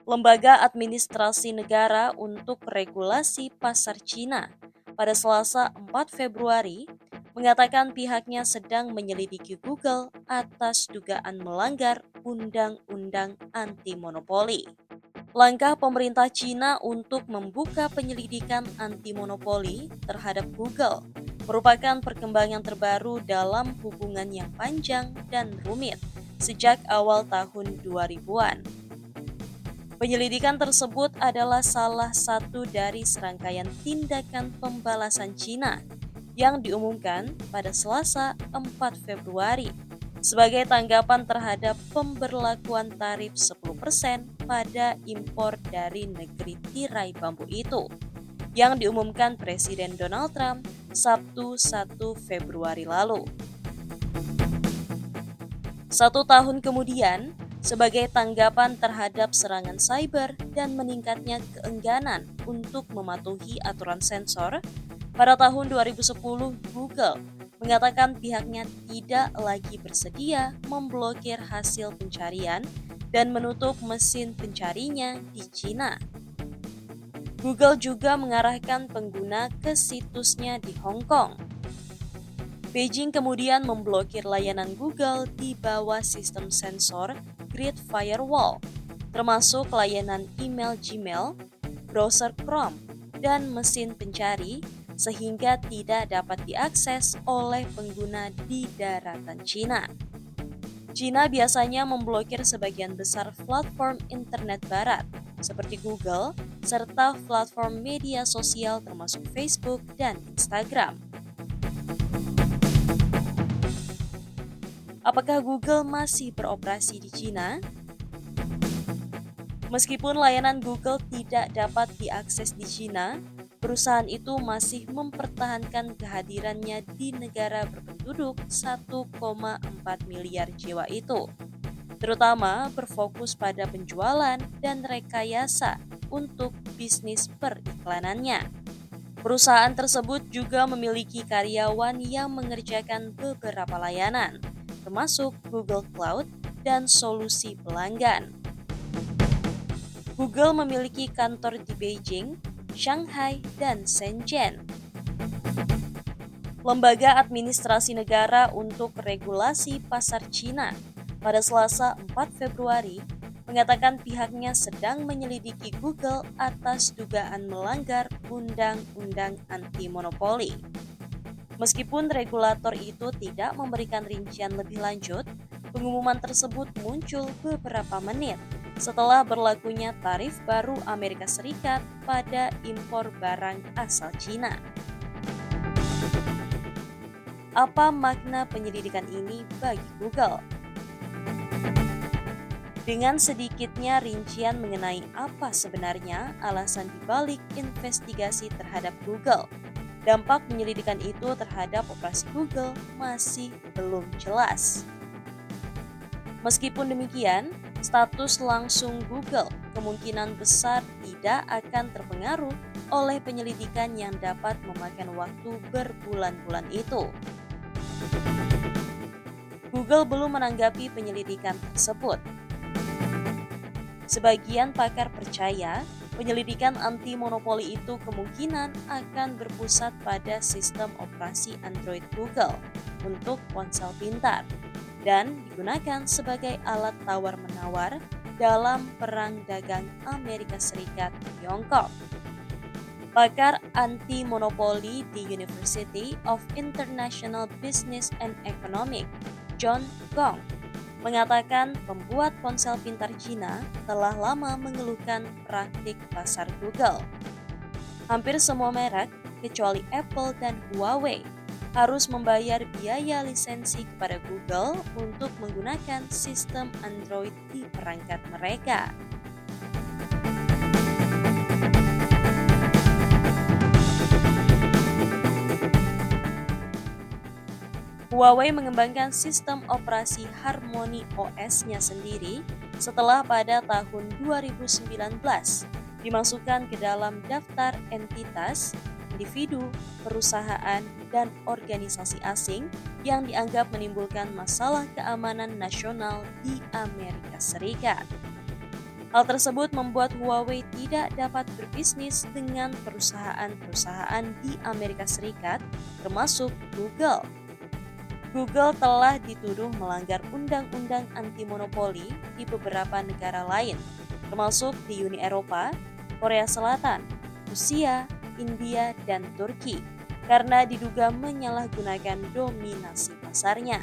Lembaga Administrasi Negara untuk Regulasi Pasar Cina pada Selasa 4 Februari mengatakan pihaknya sedang menyelidiki Google atas dugaan melanggar Undang-Undang Anti Monopoli. Langkah pemerintah Cina untuk membuka penyelidikan anti monopoli terhadap Google merupakan perkembangan terbaru dalam hubungan yang panjang dan rumit sejak awal tahun 2000-an. Penyelidikan tersebut adalah salah satu dari serangkaian tindakan pembalasan Cina yang diumumkan pada Selasa 4 Februari sebagai tanggapan terhadap pemberlakuan tarif 10% pada impor dari negeri tirai bambu itu yang diumumkan Presiden Donald Trump Sabtu 1 Februari lalu. 1 tahun kemudian, sebagai tanggapan terhadap serangan cyber dan meningkatnya keengganan untuk mematuhi aturan sensor, pada tahun 2010 Google mengatakan pihaknya tidak lagi bersedia memblokir hasil pencarian dan menutup mesin pencarinya di Cina. Google juga mengarahkan pengguna ke situsnya di Hong Kong. Beijing kemudian memblokir layanan Google di bawah sistem sensor Great Firewall, termasuk layanan email Gmail, browser Chrome, dan mesin pencari, sehingga tidak dapat diakses oleh pengguna di daratan Cina. Cina biasanya memblokir sebagian besar platform internet barat, seperti Google, serta platform media sosial termasuk Facebook dan Instagram. Apakah Google masih beroperasi di Cina? Meskipun layanan Google tidak dapat diakses di Cina, perusahaan itu masih mempertahankan kehadirannya di negara berpenduduk 1,4 miliar jiwa itu, terutama berfokus pada penjualan dan rekayasa untuk bisnis periklanannya. Perusahaan tersebut juga memiliki karyawan yang mengerjakan beberapa layanan, termasuk Google Cloud dan solusi pelanggan. Google memiliki kantor di Beijing, Shanghai, dan Shenzhen. Lembaga Administrasi Negara untuk Regulasi Pasar Cina pada Selasa 4 Februari mengatakan pihaknya sedang menyelidiki Google atas dugaan melanggar Undang-Undang Anti Monopoli. Meskipun regulator itu tidak memberikan rincian lebih lanjut, pengumuman tersebut muncul beberapa menit setelah berlakunya tarif baru Amerika Serikat pada impor barang asal Cina. Apa makna penyelidikan ini bagi Google? Dengan sedikitnya rincian mengenai apa sebenarnya alasan dibalik investigasi terhadap Google, dampak penyelidikan itu terhadap operasi Google masih belum jelas. Meskipun demikian, status langsung Google kemungkinan besar tidak akan terpengaruh oleh penyelidikan yang dapat memakan waktu berbulan-bulan itu. Google belum menanggapi penyelidikan tersebut. Sebagian pakar percaya penyelidikan anti monopoli itu kemungkinan akan berpusat pada sistem operasi Android Google untuk ponsel pintar dan digunakan sebagai alat tawar-menawar dalam perang dagang Amerika Serikat Tiongkok. Pakar anti monopoli di University of International Business and Economics, John Gong, mengatakan pembuat ponsel pintar Cina telah lama mengeluhkan praktik pasar Google. Hampir semua merek, kecuali Apple dan Huawei, harus membayar biaya lisensi kepada Google untuk menggunakan sistem Android di perangkat mereka. Huawei mengembangkan sistem operasi Harmony OS-nya sendiri setelah pada tahun 2019 dimasukkan ke dalam daftar entitas, individu, perusahaan, dan organisasi asing yang dianggap menimbulkan masalah keamanan nasional di Amerika Serikat. Hal tersebut membuat Huawei tidak dapat berbisnis dengan perusahaan-perusahaan di Amerika Serikat, termasuk Google. Google telah dituduh melanggar undang-undang anti-monopoli di beberapa negara lain, termasuk di Uni Eropa, Korea Selatan, Rusia, India, dan Turki, karena diduga menyalahgunakan dominasi pasarnya.